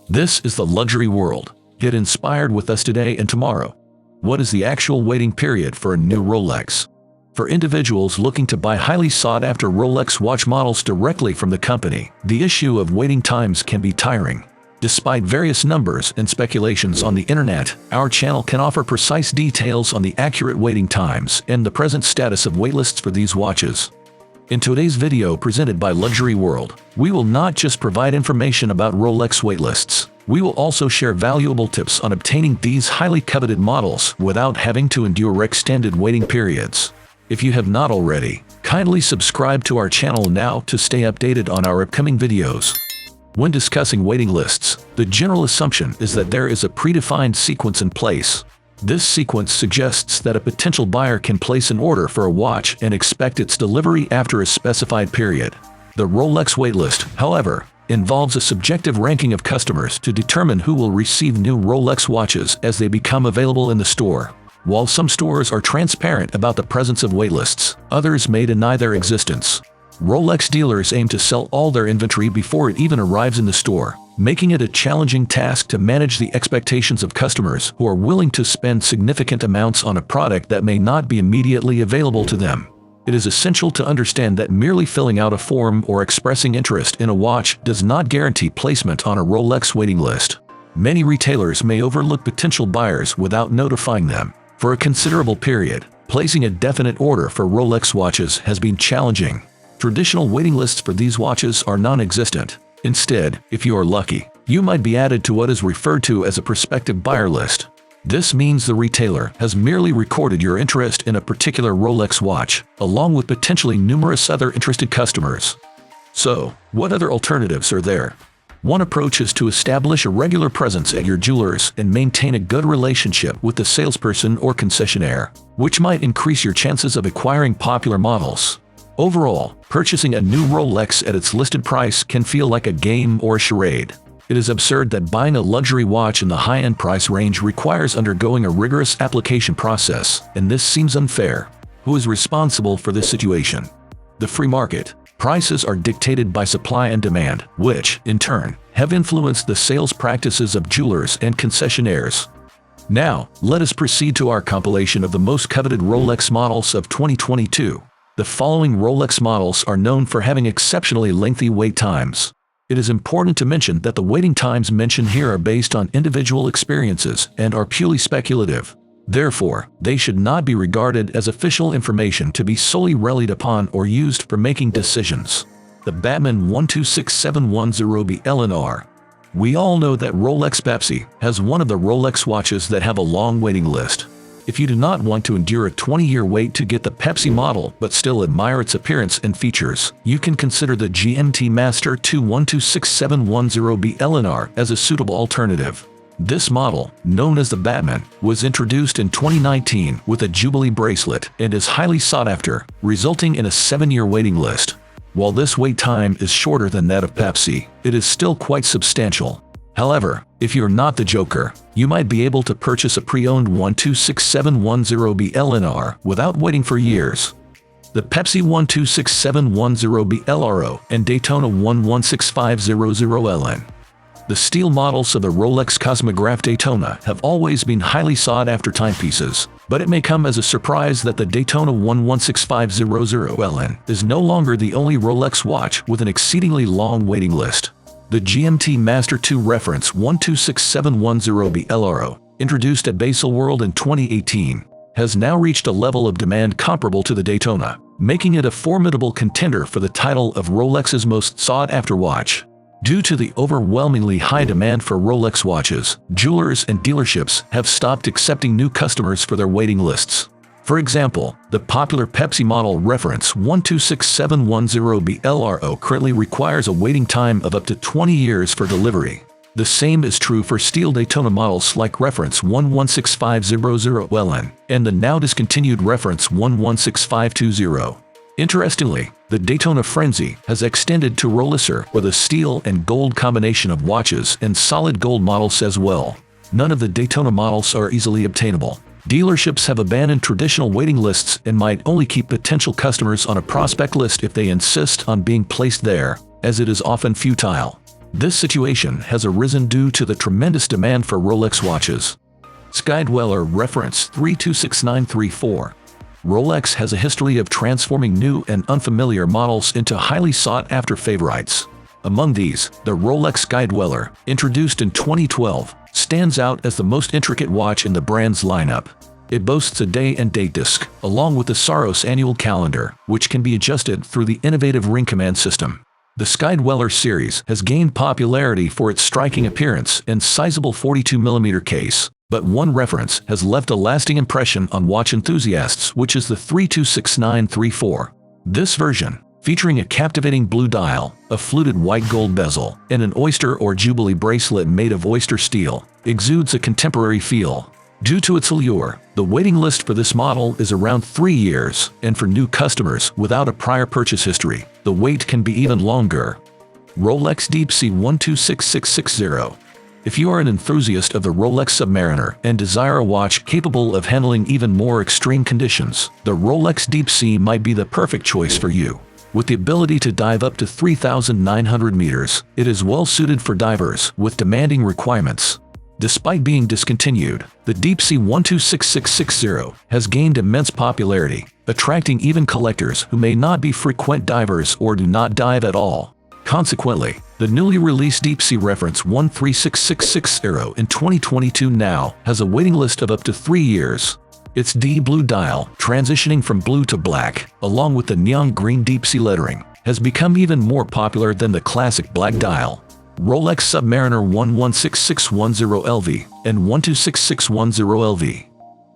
This is the luxury world. Get inspired with us today and tomorrow. What is the actual waiting period for a new Rolex? For individuals looking to buy highly sought-after Rolex watch models directly from the company, the issue of waiting times can be tiring. Despite various numbers and speculations on the internet, our channel can offer precise details on the accurate waiting times and the present status of waitlists for these watches. In today's video presented by Luxury World, we will not just provide information about Rolex waitlists, we will also share valuable tips on obtaining these highly coveted models without having to endure extended waiting periods. If you have not already, kindly subscribe to our channel now to stay updated on our upcoming videos. When discussing waiting lists, the general assumption is that there is a predefined sequence in place. This sequence suggests that a potential buyer can place an order for a watch and expect its delivery after a specified period. The Rolex waitlist, however, involves a subjective ranking of customers to determine who will receive new Rolex watches as they become available in the store. While some stores are transparent about the presence of waitlists, others may deny their existence. Rolex dealers aim to sell all their inventory before it even arrives in the store, making it a challenging task to manage the expectations of customers who are willing to spend significant amounts on a product that may not be immediately available to them. It is essential to understand that merely filling out a form or expressing interest in a watch does not guarantee placement on a Rolex waiting list. Many retailers may overlook potential buyers without notifying them. For a considerable period, placing a definite order for Rolex watches has been challenging. Traditional waiting lists for these watches are non-existent. Instead, if you are lucky, you might be added to what is referred to as a prospective buyer list. This means the retailer has merely recorded your interest in a particular Rolex watch, along with potentially numerous other interested customers. So, what other alternatives are there? One approach is to establish a regular presence at your jeweler's and maintain a good relationship with the salesperson or concessionaire, which might increase your chances of acquiring popular models. Overall, purchasing a new Rolex at its listed price can feel like a game or a charade. It is absurd that buying a luxury watch in the high-end price range requires undergoing a rigorous application process, and this seems unfair. Who is responsible for this situation? The free market. Prices are dictated by supply and demand, which, in turn, have influenced the sales practices of jewelers and concessionaires. Now, let us proceed to our compilation of the most coveted Rolex models of 2022. The following Rolex models are known for having exceptionally lengthy wait times. It is important to mention that the waiting times mentioned here are based on individual experiences and are purely speculative. Therefore, they should not be regarded as official information to be solely relied upon or used for making decisions. The Batman 126710B LNR. We all know that Rolex Pepsi has one of the Rolex watches that have a long waiting list. If you do not want to endure a 20-year wait to get the Pepsi model but still admire its appearance and features, you can consider the GMT Master 21267110B LNR as a suitable alternative. This model, known as the Batman, was introduced in 2019 with a Jubilee bracelet and is highly sought after, resulting in a 7-year waiting list. While this wait time is shorter than that of Pepsi, it is still quite substantial. However, if you're not the joker, you might be able to purchase a pre-owned 126710B LNR without waiting for years. The Pepsi 126710B LRO and Daytona 116500LN. The steel models of the Rolex Cosmograph Daytona have always been highly sought-after timepieces, but it may come as a surprise that the Daytona 116500LN is no longer the only Rolex watch with an exceedingly long waiting list. The GMT Master 2 Reference 126710B LRO, introduced at Baselworld in 2018, has now reached a level of demand comparable to the Daytona, making it a formidable contender for the title of Rolex's most sought-after watch. Due to the overwhelmingly high demand for Rolex watches, jewelers and dealerships have stopped accepting new customers for their waiting lists. For example, the popular Pepsi model Reference 126710B LRO currently requires a waiting time of up to 20 years for delivery. The same is true for steel Daytona models like Reference 116500LN and the now discontinued Reference 116520. Interestingly, the Daytona Frenzy has extended to Rolex with a steel and gold combination of watches and solid gold models as well. None of the Daytona models are easily obtainable. Dealerships have abandoned traditional waiting lists and might only keep potential customers on a prospect list if they insist on being placed there, as it is often futile. This situation has arisen due to the tremendous demand for Rolex watches. Skydweller reference 326934. Rolex has a history of transforming new and unfamiliar models into highly sought-after favorites. Among these, the Rolex Skydweller, introduced in 2012, stands out as the most intricate watch in the brand's lineup. It boasts a day and date disc, along with the Saros annual calendar, which can be adjusted through the innovative ring command system. The Skydweller series has gained popularity for its striking appearance and sizable 42mm case, but one reference has left a lasting impression on watch enthusiasts, which is the 326934. This version, featuring a captivating blue dial, a fluted white gold bezel, and an oyster or jubilee bracelet made of oyster steel, exudes a contemporary feel. Due to its allure, the waiting list for this model is around 3 years, and for new customers without a prior purchase history, the wait can be even longer. Rolex Deepsea 126660. If you are an enthusiast of the Rolex Submariner and desire a watch capable of handling even more extreme conditions, the Rolex Deepsea might be the perfect choice for you. With the ability to dive up to 3,900 meters, it is well suited for divers with demanding requirements. Despite being discontinued, the Deepsea 126660 has gained immense popularity, attracting even collectors who may not be frequent divers or do not dive at all. Consequently, the newly released Deepsea reference 136660 in 2022 now has a waiting list of up to 3 years. Its D-blue dial, transitioning from blue to black, along with the neon green Deepsea lettering, has become even more popular than the classic black dial. Rolex Submariner 116610LV and 126610LV.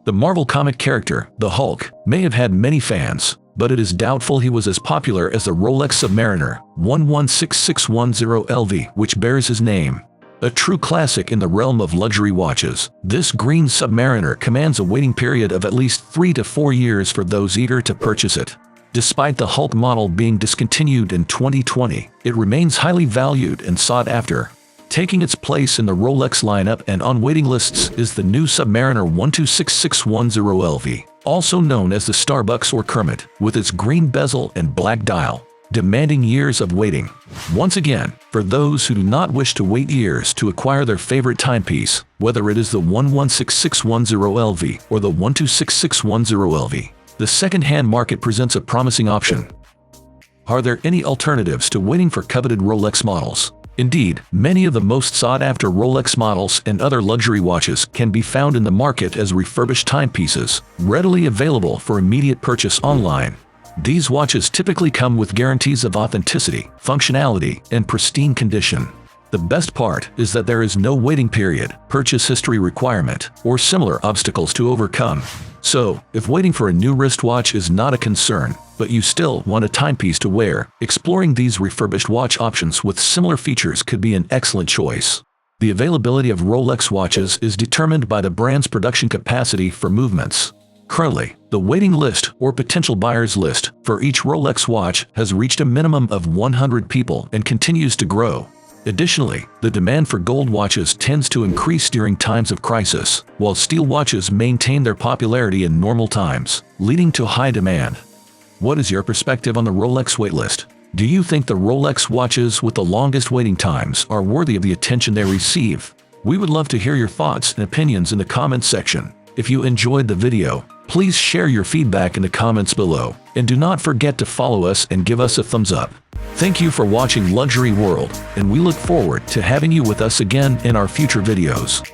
The Marvel comic character, the Hulk, may have had many fans, but it is doubtful he was as popular as the Rolex Submariner 116610LV, which bears his name. A true classic in the realm of luxury watches, this green Submariner commands a waiting period of at least 3 to 4 years for those eager to purchase it. Despite the Hulk model being discontinued in 2020, it remains highly valued and sought after. Taking its place in the Rolex lineup and on waiting lists is the new Submariner 126610LV, also known as the Starbucks or Kermit, with its green bezel and black dial, demanding years of waiting. Once again, for those who do not wish to wait years to acquire their favorite timepiece, whether it is the 116610LV or the 126610LV, the second-hand market presents a promising option. Are there any alternatives to waiting for coveted Rolex models? Indeed, many of the most sought-after Rolex models and other luxury watches can be found in the market as refurbished timepieces, readily available for immediate purchase online. These watches typically come with guarantees of authenticity, functionality, and pristine condition. The best part is that there is no waiting period, purchase history requirement, or similar obstacles to overcome. So, if waiting for a new wristwatch is not a concern, but you still want a timepiece to wear, exploring these refurbished watch options with similar features could be an excellent choice. The availability of Rolex watches is determined by the brand's production capacity for movements. Currently, the waiting list or potential buyers list for each Rolex watch has reached a minimum of 100 people and continues to grow. Additionally, the demand for gold watches tends to increase during times of crisis, while steel watches maintain their popularity in normal times, leading to high demand. What is your perspective on the Rolex waitlist? Do you think the Rolex watches with the longest waiting times are worthy of the attention they receive? We would love to hear your thoughts and opinions in the comments section. If you enjoyed the video, please share your feedback in the comments below, and do not forget to follow us and give us a thumbs up. Thank you for watching Luxury World, and we look forward to having you with us again in our future videos.